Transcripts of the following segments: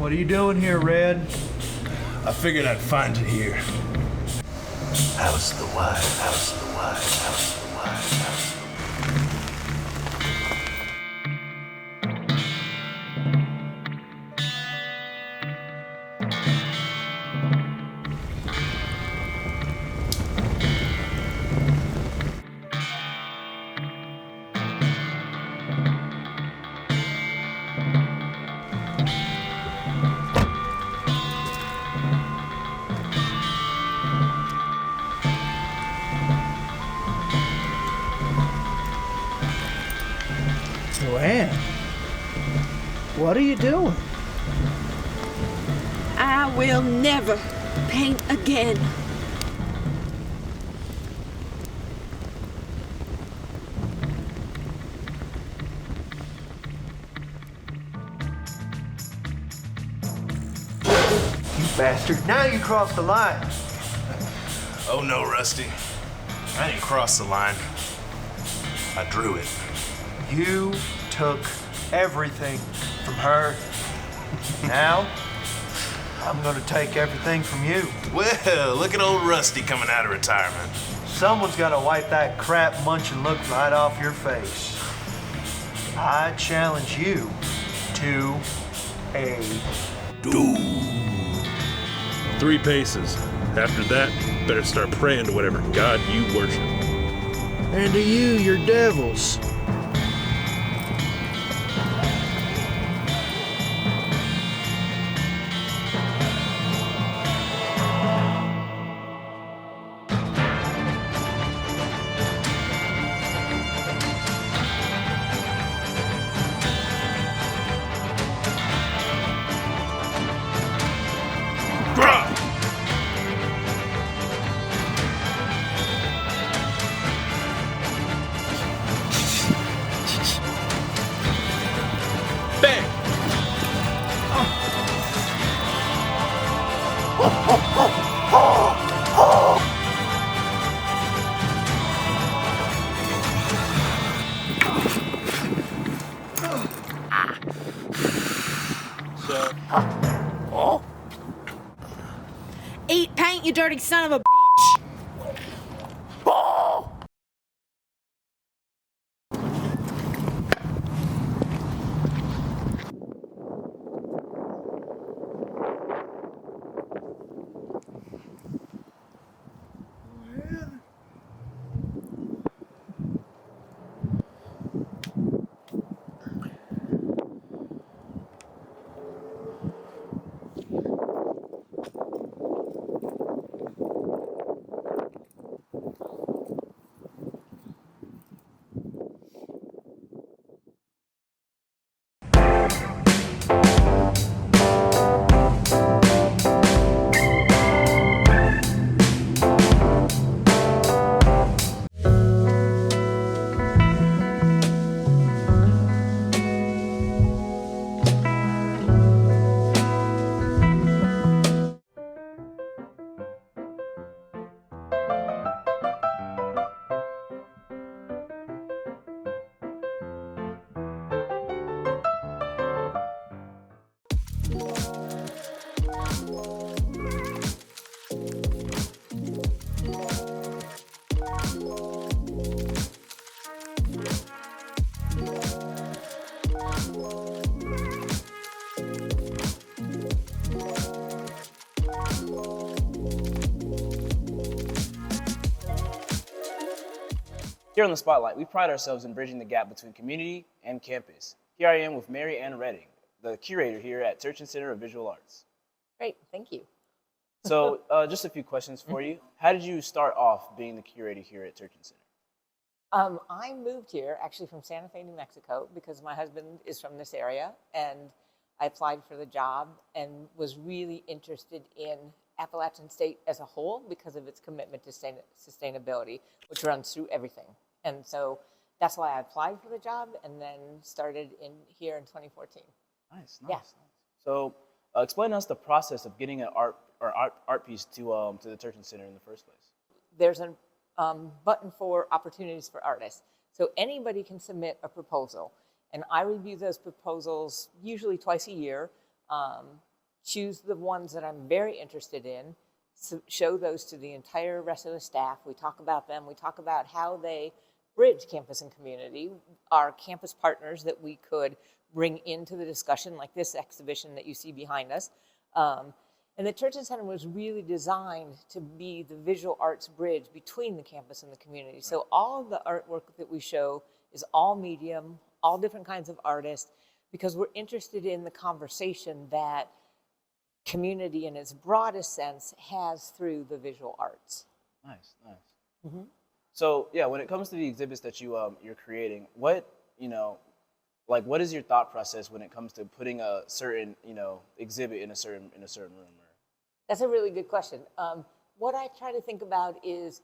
What are you doing here, Red? I figured I'd find you here. House of the Wild, House of the Wild, House of the Wild, House of the Joanne, what are you doing? I will never paint again. You bastard. Now you crossed the line. Oh no, Rusty. I didn't cross the line. I drew it. You took everything from her. Now, I'm gonna take everything from you. Well, look at old Rusty coming out of retirement. Someone's gotta wipe that crap munching look right off your face. I challenge you to a 3 paces. After that, better start praying to whatever god you worship. And to you, your devils. Eat paint, you dirty son of a bitch! Here on The Spotlight, we pride ourselves in bridging the gap between community and campus. Here I am with Mary Ann Redding, the curator here at Turchin Center of Visual Arts. Great, thank you. So just a few questions for you. How did you start off being the curator here at Turchin Center? I moved here actually from Santa Fe, New Mexico, because my husband is from this area, and I applied for the job and was really interested in Appalachian State as a whole because of its commitment to sustainability, which runs through everything. And so that's why I applied for the job and then started here in 2014. Nice. Yeah. So explain to us the process of getting an art piece to the Turchin Center in the first place. There's a button for opportunities for artists. So anybody can submit a proposal, and I review those proposals usually twice a year. choose the ones that I'm very interested in, show those to the entire rest of the staff. We talk about them. We talk about how they bridge campus and community, our campus partners that we could bring into the discussion, like this exhibition that you see behind us. And the Turchin Center was really designed to be the visual arts bridge between the campus and the community. So all of the artwork that we show is all medium, all different kinds of artists, because we're interested in the conversation that community in its broadest sense has through the visual arts. Nice. So yeah, when it comes to the exhibits that you're creating, what is your thought process when it comes to putting a certain exhibit in a certain room? That's a really good question. What I try to think about is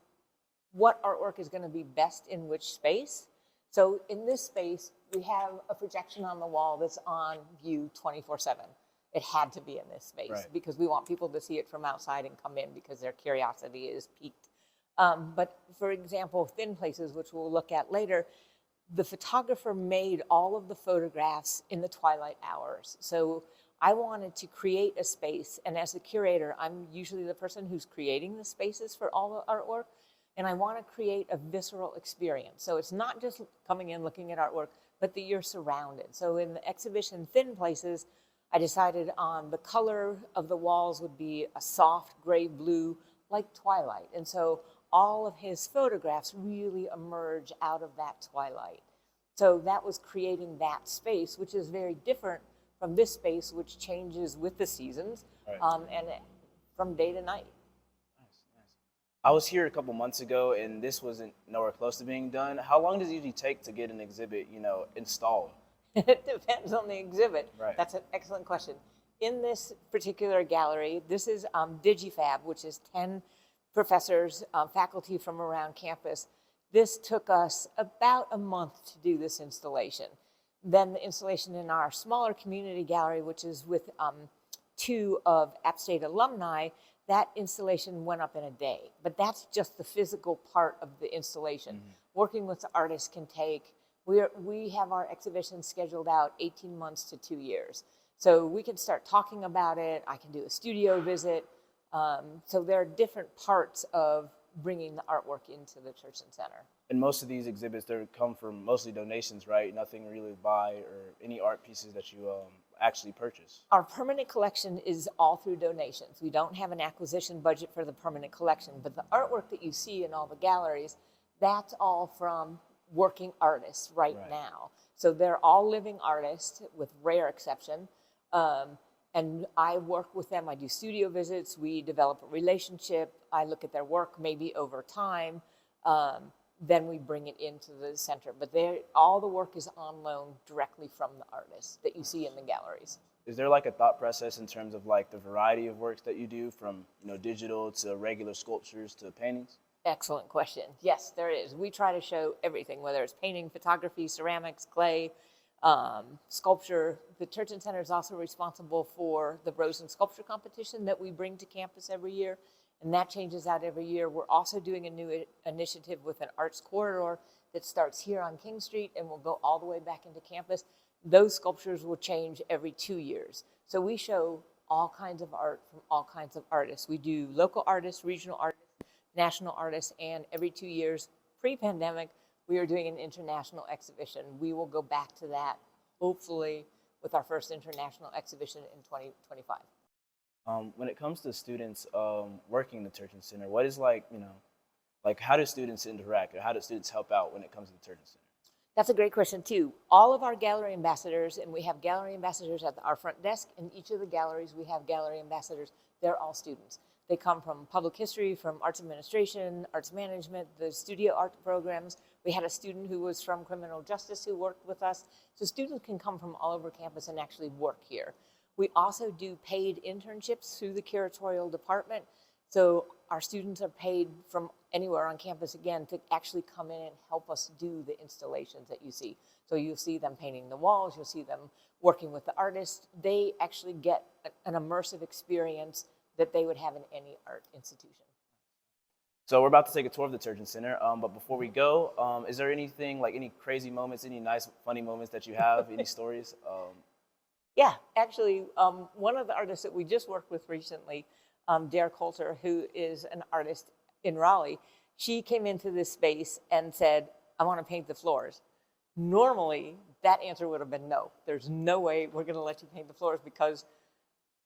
what artwork is going to be best in which space. So in this space, we have a projection on the wall that's on view 24/7. It had to be in this space because we want people to see it from outside and come in because their curiosity is piqued. But for example, Thin Places, which we'll look at later, the photographer made all of the photographs in the twilight hours. So I wanted to create a space, and as the curator, I'm usually the person who's creating the spaces for all the artwork, and I want to create a visceral experience. So it's not just coming in, looking at artwork, but that you're surrounded. So in the exhibition Thin Places, I decided on the color of the walls would be a soft gray blue, like twilight. And so all of his photographs really emerge out of that twilight. So that was creating that space, which is very different from this space, which changes with the seasons and from day to night. Nice. I was here a couple months ago, and this wasn't nowhere close to being done. How long does it usually take to get an exhibit, installed? It depends on the exhibit. Right. That's an excellent question. In this particular gallery, this is DigiFab, which is 10 professors, faculty from around campus. This took us about a month to do this installation. Then the installation in our smaller community gallery, which is with 2 of App State alumni, that installation went up in a day. But that's just the physical part of the installation. Mm-hmm. Working with the artists can take, we have our exhibition scheduled out 18 months to 2 years. So we can start talking about it. I can do a studio visit. So there are different parts of bringing the artwork into the Turchin Center. And most of these exhibits, they come from mostly donations, right? Nothing really buy or any art pieces that you actually purchase. Our permanent collection is all through donations. We don't have an acquisition budget for the permanent collection, but the artwork that you see in all the galleries, that's all from working artists right now. So they're all living artists with rare exception. And I work with them. I do studio visits. We develop a relationship. I look at their work maybe over time. Then we bring it into the center. But all the work is on loan directly from the artists that you see in the galleries. Is there like a thought process in terms of like the variety of works that you do, from digital to regular sculptures to paintings? Excellent question. Yes, there is. We try to show everything, whether it's painting, photography, ceramics, clay, sculpture. The Turchin Center is also responsible for the Rosen Sculpture Competition that we bring to campus every year, and that changes out every year. We're also doing a new initiative with an arts corridor that starts here on King Street and will go all the way back into campus. Those sculptures will change every 2 years. So we show all kinds of art from all kinds of artists. We do local artists, regional artists, national artists, and every 2 years, pre-pandemic, we are doing an international exhibition. We will go back to that, hopefully, with our first international exhibition in 2025. When it comes to students working the Turchin Center, what is how do students interact, or how do students help out when it comes to the Turchin Center? That's a great question, too. All of our gallery ambassadors, and we have gallery ambassadors at our front desk. In each of the galleries, we have gallery ambassadors. They're all students. They come from public history, from arts administration, arts management, the studio art programs. We had a student who was from criminal justice who worked with us. So students can come from all over campus and actually work here. We also do paid internships through the curatorial department. So our students are paid from anywhere on campus, again, to actually come in and help us do the installations that you see. So you'll see them painting the walls, you'll see them working with the artists. They actually get an immersive experience that they would have in any art institution. So we're about to take a tour of the Turchin Center, but before we go, is there anything, like any crazy moments, any nice, funny moments that you have, any stories? Yeah, actually, one of the artists that we just worked with recently, Dare Coulter, who is an artist in Raleigh, she came into this space and said, I want to paint the floors. Normally, that answer would have been no. There's no way we're going to let you paint the floors because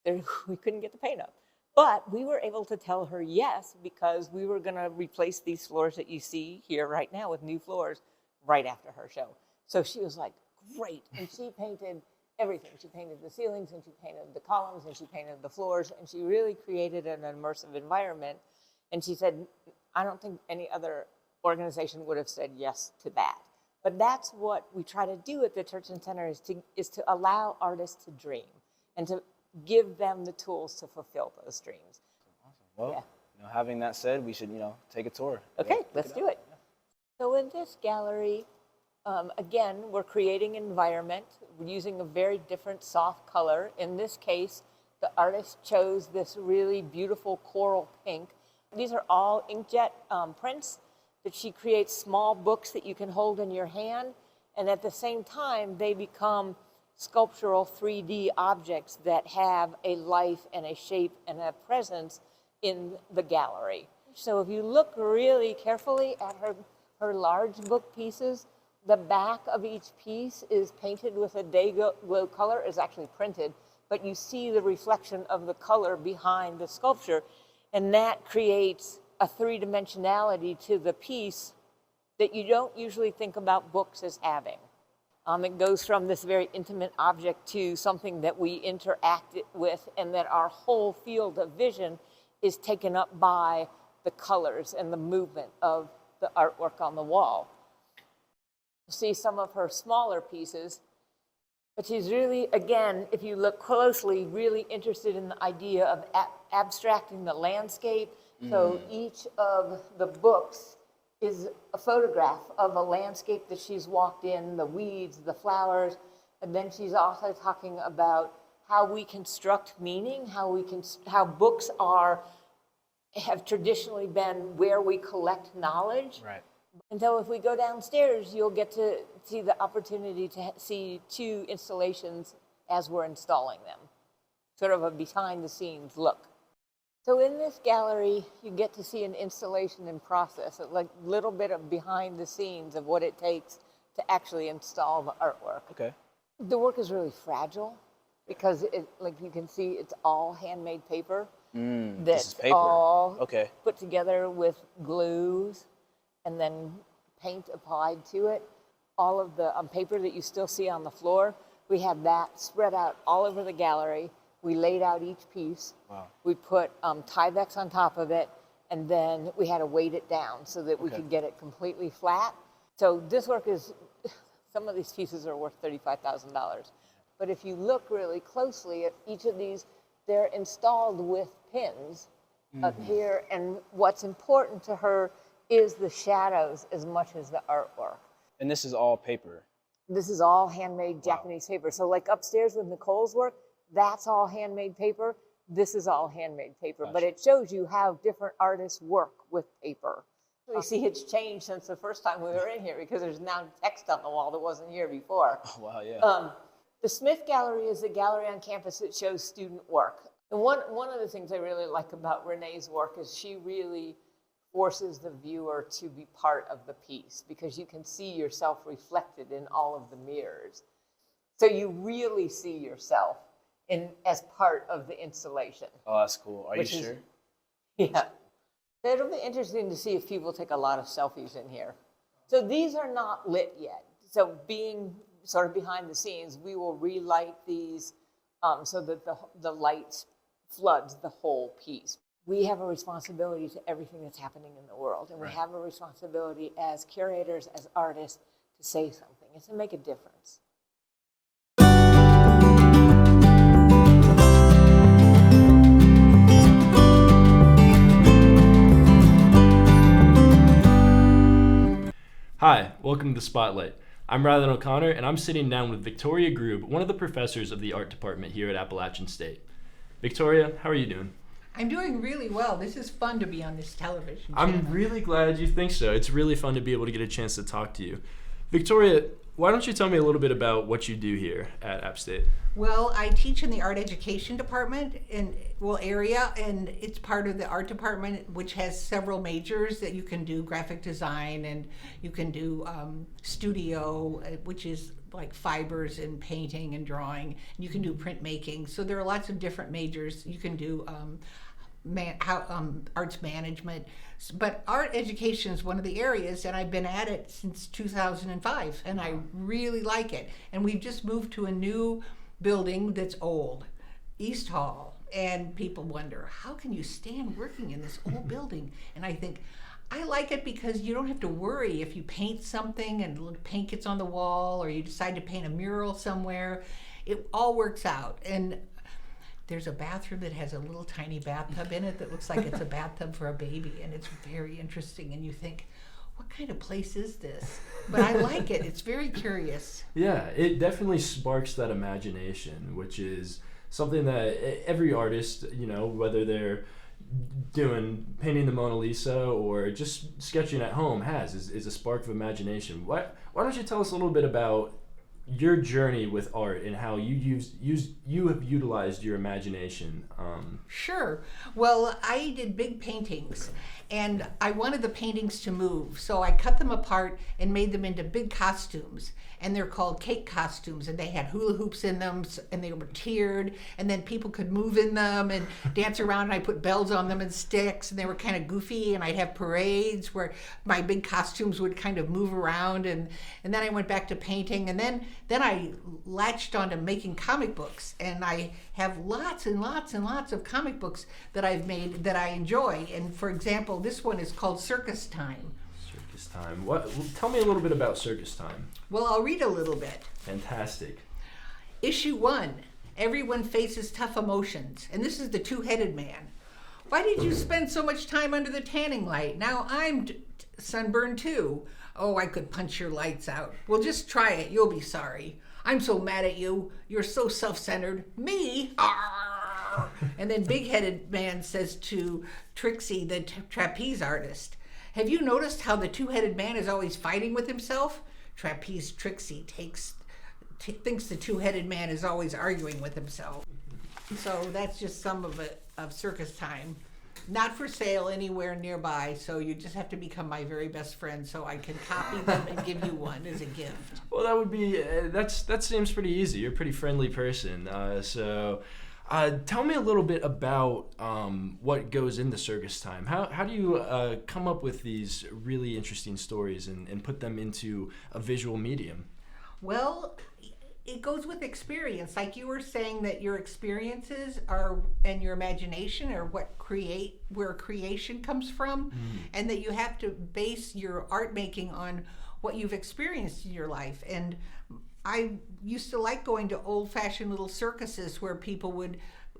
we couldn't get the paint up. But we were able to tell her yes, because we were going to replace these floors that you see here right now with new floors right after her show. So she was like, great. And she painted everything. She painted the ceilings, and she painted the columns, and she painted the floors, and she really created an immersive environment. And she said, I don't think any other organization would have said yes to that. But that's what we try to do at the Turchin Center, is to allow artists to dream and to give them the tools to fulfill those dreams. Awesome. Well, having that said, we should, take a tour. Okay, let's do it. So in this gallery, again, we're creating an environment. We're using a very different soft color. In this case, the artist chose this really beautiful coral pink. These are all inkjet prints that she creates, small books that you can hold in your hand, and at the same time, they become sculptural 3D objects that have a life and a shape and a presence in the gallery. So if you look really carefully at her large book pieces, the back of each piece is painted with a day glow color, is actually printed, but you see the reflection of the color behind the sculpture, and that creates a three-dimensionality to the piece that you don't usually think about books as having. It goes from this very intimate object to something that we interact with, and that our whole field of vision is taken up by the colors and the movement of the artwork on the wall. You see some of her smaller pieces, but she's really, again, if you look closely, really interested in the idea of abstracting the landscape. So each of the books is a photograph of a landscape that she's walked in, the weeds, the flowers, and then she's also talking about how we construct meaning, how books have traditionally been where we collect knowledge. Right. And so if we go downstairs, you'll get to see the opportunity to see 2 installations as we're installing them, sort of a behind-the-scenes look. So in this gallery, you get to see an installation in process, like a little bit of behind the scenes of what it takes to actually install the artwork. Okay. The work is really fragile because, like you can see, it's all handmade paper. This is paper. All okay. Put together with glues and then paint applied to it. All of the paper that you still see on the floor, we had that spread out all over the gallery. We laid out each piece. Wow. We put Tyvek on top of it, and then we had to weight it down so that we could get it completely flat. So this work is, some of these pieces are worth $35,000. But if you look really closely at each of these, they're installed with pins up here, and what's important to her is the shadows as much as the artwork. And this is all paper? This is all handmade Japanese paper. So like upstairs with Nicole's work, that's all handmade paper. This is all handmade paper. Gotcha. But it shows you how different artists work with paper. You see it's changed since the first time we were in here because there's now text on the wall that wasn't here before. Oh, wow, yeah. The Smith Gallery is a gallery on campus that shows student work. And one of the things I really like about Renee's work is she really forces the viewer to be part of the piece because you can see yourself reflected in all of the mirrors. So you really see yourself as part of the installation. Oh, that's cool. Are you sure? Yeah. It'll be interesting to see if people take a lot of selfies in here. So these are not lit yet. So being sort of behind the scenes, we will relight these so that the light floods the whole piece. We have a responsibility to everything that's happening in the world, and we have a responsibility as curators, as artists, to say something and to make a difference. Hi, welcome to the Spotlight. I'm Rylan O'Connor, and I'm sitting down with Victoria Grube, one of the professors of the art department here at Appalachian State. Victoria, how are you doing? I'm doing really well. This is fun to be on this television channel. I'm really glad you think so. It's really fun to be able to get a chance to talk to you. Victoria, why don't you tell me a little bit about what you do here at App State? Well, I teach in the art education department area, and it's part of the art department, which has several majors that you can do: graphic design, and you can do studio, which is like fibers and painting and drawing. And you can do printmaking. So there are lots of different majors. You can do arts management. But art education is one of the areas, and I've been at it since 2005, and I really like it. And we've just moved to a new building that's old, East Hall, and people wonder, how can you stand working in this old building? And I think, I like it because you don't have to worry if you paint something and paint gets on the wall, or you decide to paint a mural somewhere. It all works out. And there's a bathroom that has a little tiny bathtub in it that looks like it's a bathtub for a baby, and it's very interesting. And you think, what kind of place is this? But I like it. It's very curious. Yeah, it definitely sparks that imagination, which is something that every artist, whether they're painting the Mona Lisa or just sketching at home is a spark of imagination. Why don't you tell us a little bit about your journey with art and how you have utilized your imagination? Sure. Well, I did big paintings, and I wanted the paintings to move, so I cut them apart and made them into big costumes, and they're called cake costumes, and they had hula hoops in them, and they were tiered, and then people could move in them and dance around, and I put bells on them and sticks, and they were kind of goofy, and I'd have parades where my big costumes would kind of move around, and then I went back to painting, and then I latched on to making comic books, and I have lots and lots and lots of comic books that I've made that I enjoy. And for example, this one is called Circus Time. Circus Time. Tell me a little bit about Circus Time. Well, I'll read a little bit. Fantastic. Issue 1. Everyone faces tough emotions. And this is the two-headed man. Why did you spend so much time under the tanning light? Now I'm sunburned too. Oh, I could punch your lights out. Well, just try it. You'll be sorry. I'm so mad at you. You're so self-centered. Me? Arr! And then big-headed man says to Trixie, the trapeze artist, have you noticed how the two-headed man is always fighting with himself? Trapeze Trixie thinks the two-headed man is always arguing with himself. So that's just some of it, of Circus Time. Not for sale anywhere nearby, so you just have to become my very best friend so I can copy them and give you one as a gift. Well, that would be, that seems pretty easy. You're a pretty friendly person. So tell me a little bit about what goes into Circus Time. How do you come up with these really interesting stories and put them into a visual medium? Well, it goes with experience. Like you were saying that your experiences and your imagination are where creation comes from, and that you have to base your art making on what you've experienced in your life. And I used to like going to old-fashioned little circuses where people would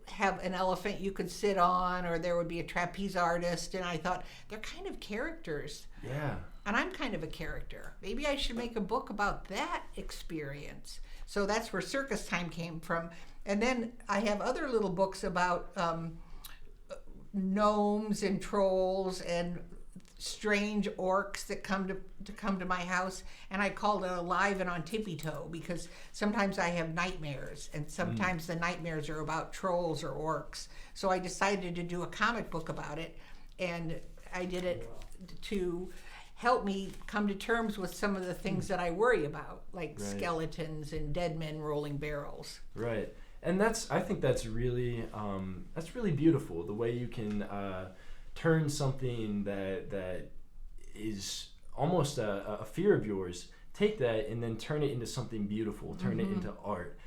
have an elephant you could sit on, or there would be a trapeze artist, and I thought, they're kind of characters. Yeah. And I'm kind of a character. Maybe I should make a book about that experience. So that's where Circus Time came from. And then I have other little books about gnomes and trolls and strange orcs that come to my house, and I called it Alive and on Tippy Toe because sometimes I have nightmares, and sometimes the nightmares are about trolls or orcs. So I decided to do a comic book about it, and I did it to help me come to terms with some of the things that I worry about, like skeletons and dead men rolling barrels. Right. And I think that's really beautiful, the way you can turn something that is almost a fear of yours, take that and then turn it into something beautiful, turn it into art.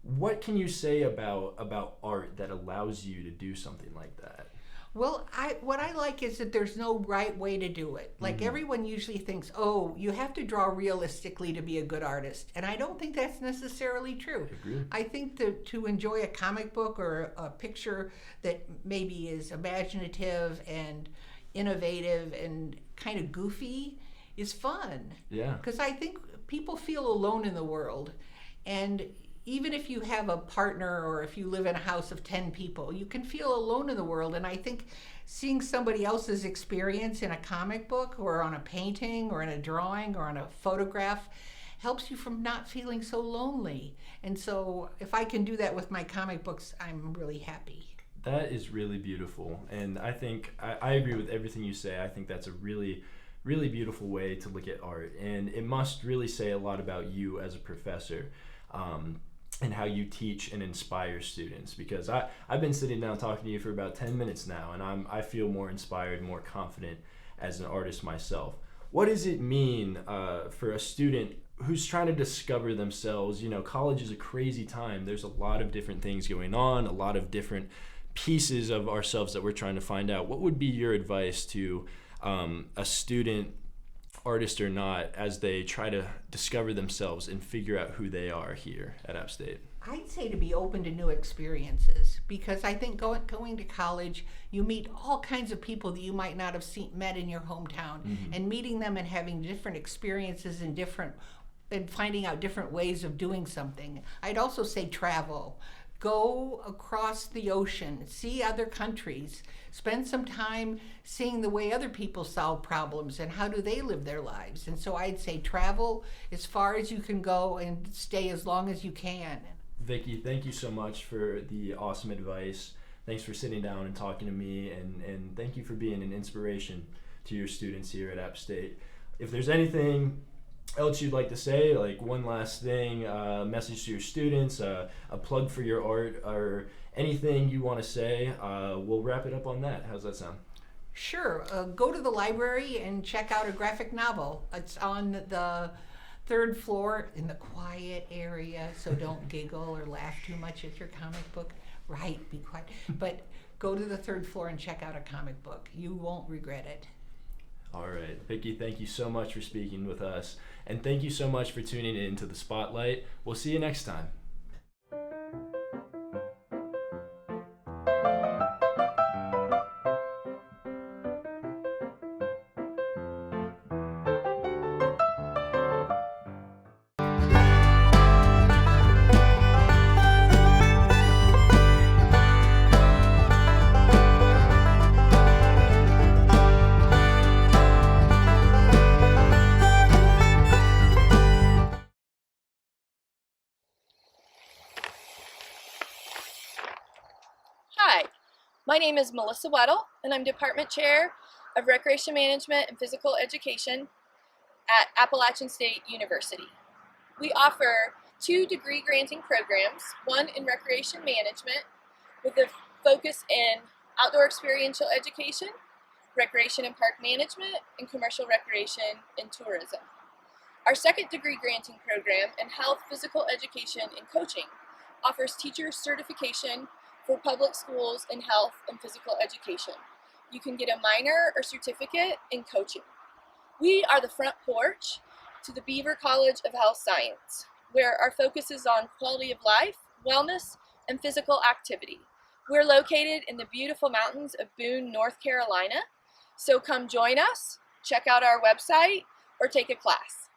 What can you say about art that allows you to do something like that? Well, what I like is that there's no right way to do it. Like everyone usually thinks, oh, you have to draw realistically to be a good artist. And I don't think that's necessarily true. I agree. I think that to enjoy a comic book or a picture that maybe is imaginative and innovative and kind of goofy is fun. Yeah. Because I think people feel alone in the world. And even if you have a partner or if you live in a house of 10 people, you can feel alone in the world. And I think seeing somebody else's experience in a comic book or on a painting or in a drawing or on a photograph helps you from not feeling so lonely. And so if I can do that with my comic books, I'm really happy. That is really beautiful. And I think I agree with everything you say. I think that's a really, really beautiful way to look at art. And it must really say a lot about you as a professor. And how you teach and inspire students, because I've been sitting down talking to you for about 10 minutes now, and I feel more inspired, more confident as an artist myself. What does it mean for a student who's trying to discover themselves? You know, college is a crazy time. There's a lot of different things going on, a lot of different pieces of ourselves that we're trying to find out. What would be your advice to a student, artist or not, as they try to discover themselves and figure out who they are here at App State? I'd say to be open to new experiences, because I think going to college, you meet all kinds of people that you might not have met in your hometown, and meeting them and having different experiences and finding out different ways of doing something. I'd also say travel. Go across the ocean, see other countries, spend some time seeing the way other people solve problems and how do they live their lives. And so I'd say travel as far as you can go and stay as long as you can. Vicky, thank you so much for the awesome advice. Thanks for sitting down and talking to me, and thank you for being an inspiration to your students here at App State. If there's anything else you'd like to say, like one last thing, a message to your students, a plug for your art, or anything you want to say, we'll wrap it up on that. How's that sound? Sure. Go to the library and check out a graphic novel. It's on the 3rd floor in the quiet area, so don't giggle or laugh too much at your comic book. Right, be quiet. But go to the 3rd floor and check out a comic book. You won't regret it. All right. Vicky, thank you so much for speaking with us. And thank you so much for tuning in to the Spotlight. We'll see you next time. Hi, my name is Melissa Weddle, and I'm Department Chair of Recreation Management and Physical Education at Appalachian State University. We offer 2 degree-granting programs, one in Recreation Management with a focus in Outdoor Experiential Education, Recreation and Park Management, and Commercial Recreation and Tourism. Our 2nd degree-granting program in Health, Physical Education, and Coaching offers teacher certification for public schools in health and physical education. You can get a minor or certificate in coaching. We are the front porch to the Beaver College of Health Science, where our focus is on quality of life, wellness, and physical activity. We're located in the beautiful mountains of Boone, North Carolina, so come join us, check out our website, or take a class.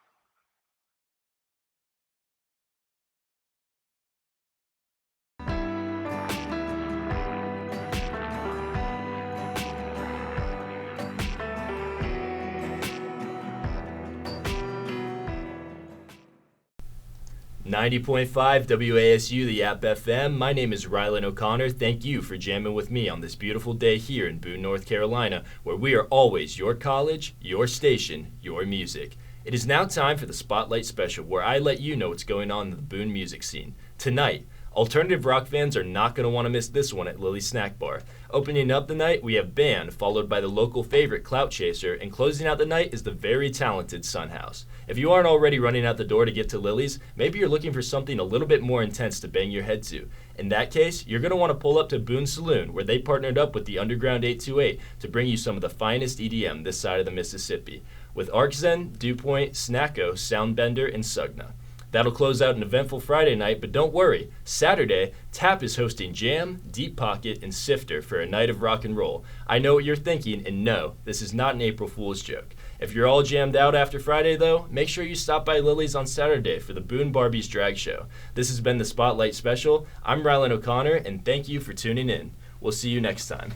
.5 WASU, the App FM. My name is Rylan O'Connor. Thank you for jamming with me on this beautiful day here in Boone, North Carolina, where we are always your college, your station, your music. It is now time for the Spotlight Special, where I let you know what's going on in the Boone music scene. Tonight, alternative rock fans are not going to want to miss this one at Lily's Snack Bar. Opening up the night, we have Band, followed by the local favorite Clout Chaser, and closing out the night is the very talented Sunhouse. If you aren't already running out the door to get to Lily's, maybe you're looking for something a little bit more intense to bang your head to. In that case, you're going to want to pull up to Boone Saloon, where they partnered up with the Underground 828 to bring you some of the finest EDM this side of the Mississippi, with Arczen, Dewpoint, Snacko, Soundbender, and Sugna. That'll close out an eventful Friday night, but don't worry. Saturday, Tap is hosting Jam, Deep Pocket, and Sifter for a night of rock and roll. I know what you're thinking, and no, this is not an April Fool's joke. If you're all jammed out after Friday, though, make sure you stop by Lily's on Saturday for the Boone Barbies Drag Show. This has been the Spotlight Special. I'm Rylan O'Connor, and thank you for tuning in. We'll see you next time.